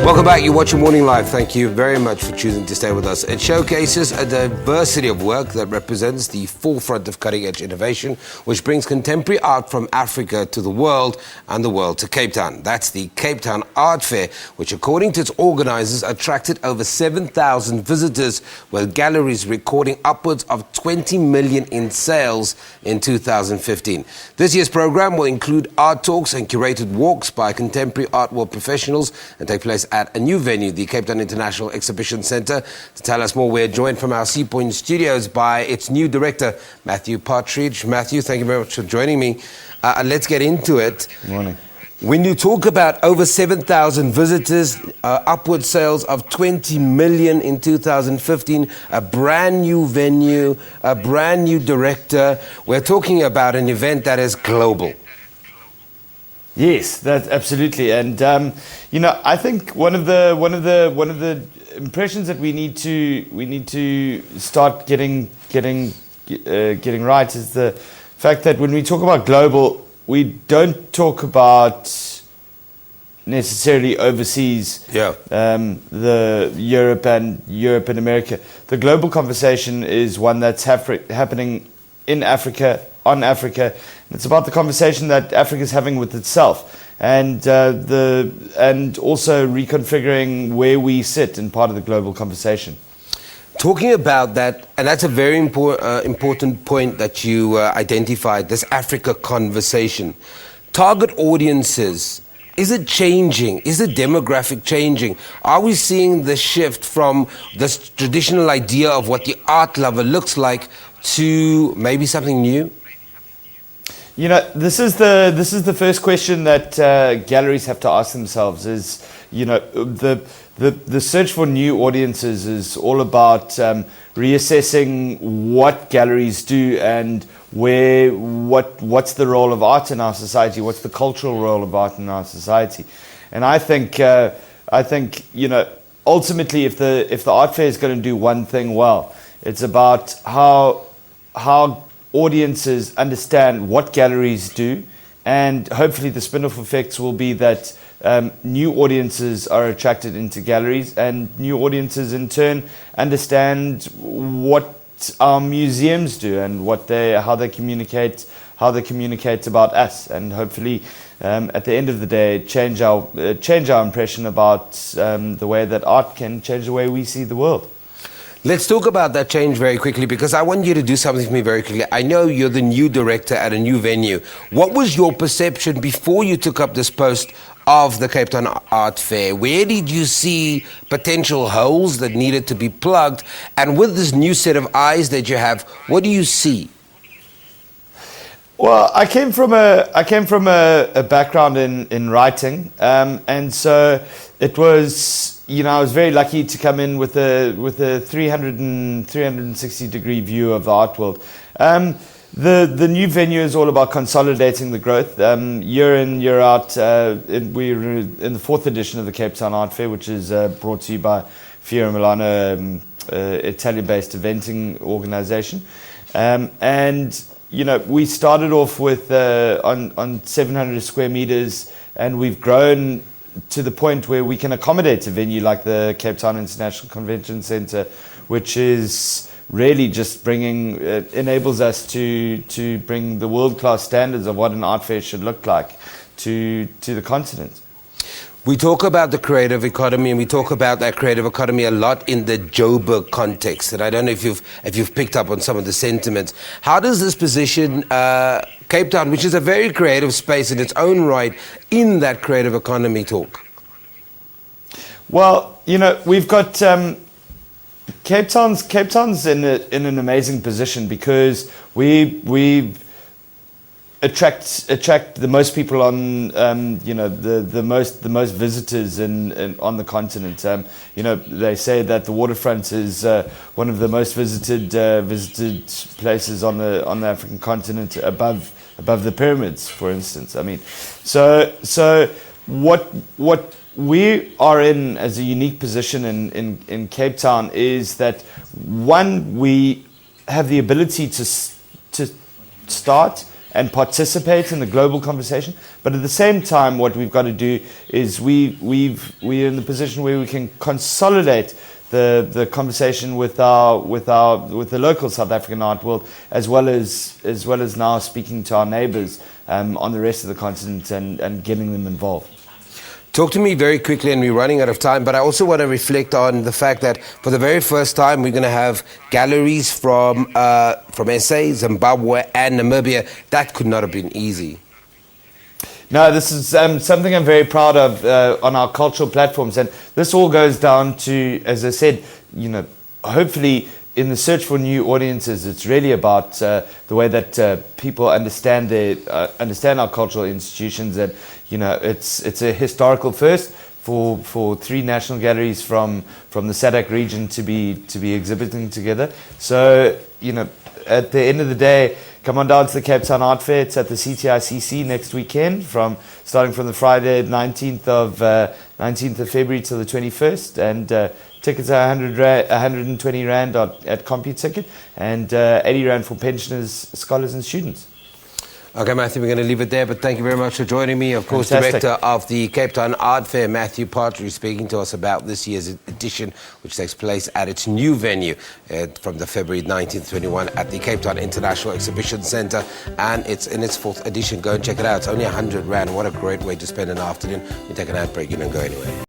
Welcome back. You watch your Morning Live. Thank you very much for choosing to stay with us. It showcases a diversity of work that represents the forefront of cutting-edge innovation, which brings contemporary art from Africa to the world and the world to Cape Town. That's the Cape Town Art Fair, which, according to its organisers, attracted over 7,000 visitors, with galleries recording upwards of 20 million in sales in 2015. This year's programme will include art talks and curated walks by contemporary art world professionals and take place at a new venue, the Cape Town International Exhibition Centre. To tell us more, we're joined from our Sea Point studios by its new director, Matthew Partridge. Matthew, thank you very much for joining me. Let's get into it. Good morning. When you talk about over 7,000 visitors, upward sales of 20 million in 2015, a brand new venue, a brand new director, we're talking about an event that is global. Yes, that's absolutely, and I think one of the impressions that we need to start getting right is the fact that when we talk about global, we don't talk about necessarily overseas. Yeah. The Europe and America. The global conversation is one that's happening in Africa, on Africa. It's about the conversation that Africa is having with itself, and also reconfiguring where we sit in part of the global conversation. Talking about that, and that's a very important point that you identified, this Africa conversation. Target audiences, is it changing? Is the demographic changing? Are we seeing the shift from this traditional idea of what the art lover looks like to maybe something new? You know, this is the first question that galleries have to ask themselves. Is, you know, the search for new audiences is all about reassessing what galleries do and what's the role of art in our society, what's the cultural role of art in our society. And I think you know, ultimately, if the art fair is going to do one thing well, it's about how audiences understand what galleries do, and hopefully the spin-off effects will be that new audiences are attracted into galleries, and new audiences in turn understand what our museums do and how they communicate about us, and hopefully at the end of the day change our impression about the way that art can change the way we see the world. Let's talk about that change very quickly, because I want you to do something for me very quickly. I know you're the new director at a new venue. What was your perception before you took up this post of the Cape Town Art Fair? Where did you see potential holes that needed to be plugged? And with this new set of eyes that you have, what do you see? Well, I came from a background in writing, and so it was, you know, I was very lucky to come in with a 360 degree view of the art world. The new venue is all about consolidating the growth. Year in, year out, we're in the fourth edition of the Cape Town Art Fair, which is brought to you by Fiera Milano, Italian-based eventing organisation, and you know, we started off with on 700 square meters, and we've grown to the point where we can accommodate a venue like the Cape Town International Convention Centre, which is really just enables us to bring the world-class standards of what an art fair should look like to the continent. We talk about the creative economy, and we talk about that creative economy a lot in the Joburg context. And I don't know if you've picked up on some of the sentiments. How does this position Cape Town, which is a very creative space in its own right, in that creative economy talk? Well, you know, we've got Cape Town's in an amazing position because we attract the most people on, you know, the most visitors on the continent. You know, they say that the waterfront is one of the most visited places on the African continent, above the pyramids, for instance. I mean, so what we are in as a unique position in Cape Town is that, one, we have the ability to start and participate in the global conversation. But at the same time, what we've got to do is we're in the position where we can consolidate the conversation with the local South African art world, as well as now speaking to our neighbours on the rest of the continent and getting them involved. Talk to me very quickly, and we're running out of time, but I also want to reflect on the fact that for the very first time we're going to have galleries from SA, Zimbabwe and Namibia. That could not have been easy. No, this is something I'm very proud of on our cultural platforms, and this all goes down to, as I said, hopefully in the search for new audiences, it's really about the way that people understand our cultural institutions, and it's a historical first for three national galleries from the SADC region to be exhibiting together. So at the end of the day, come on down to the Cape Town Art Fair. It's at the CTICC next weekend, starting from the Friday 19th of February till the 21st, and tickets are 120 Rand at CompuTicket, and 80 Rand for pensioners, scholars and students. Okay, Matthew, we're going to leave it there, but thank you very much for joining me. Of course, Fantastic. Director of the Cape Town Art Fair, Matthew Partridge, speaking to us about this year's edition, which takes place at its new venue from the February 19th, 21 at the Cape Town International Exhibition Centre, and it's in its 4th edition. Go and check it out. It's only 100 Rand. What a great way to spend an afternoon. We take an ad break. You don't go anywhere.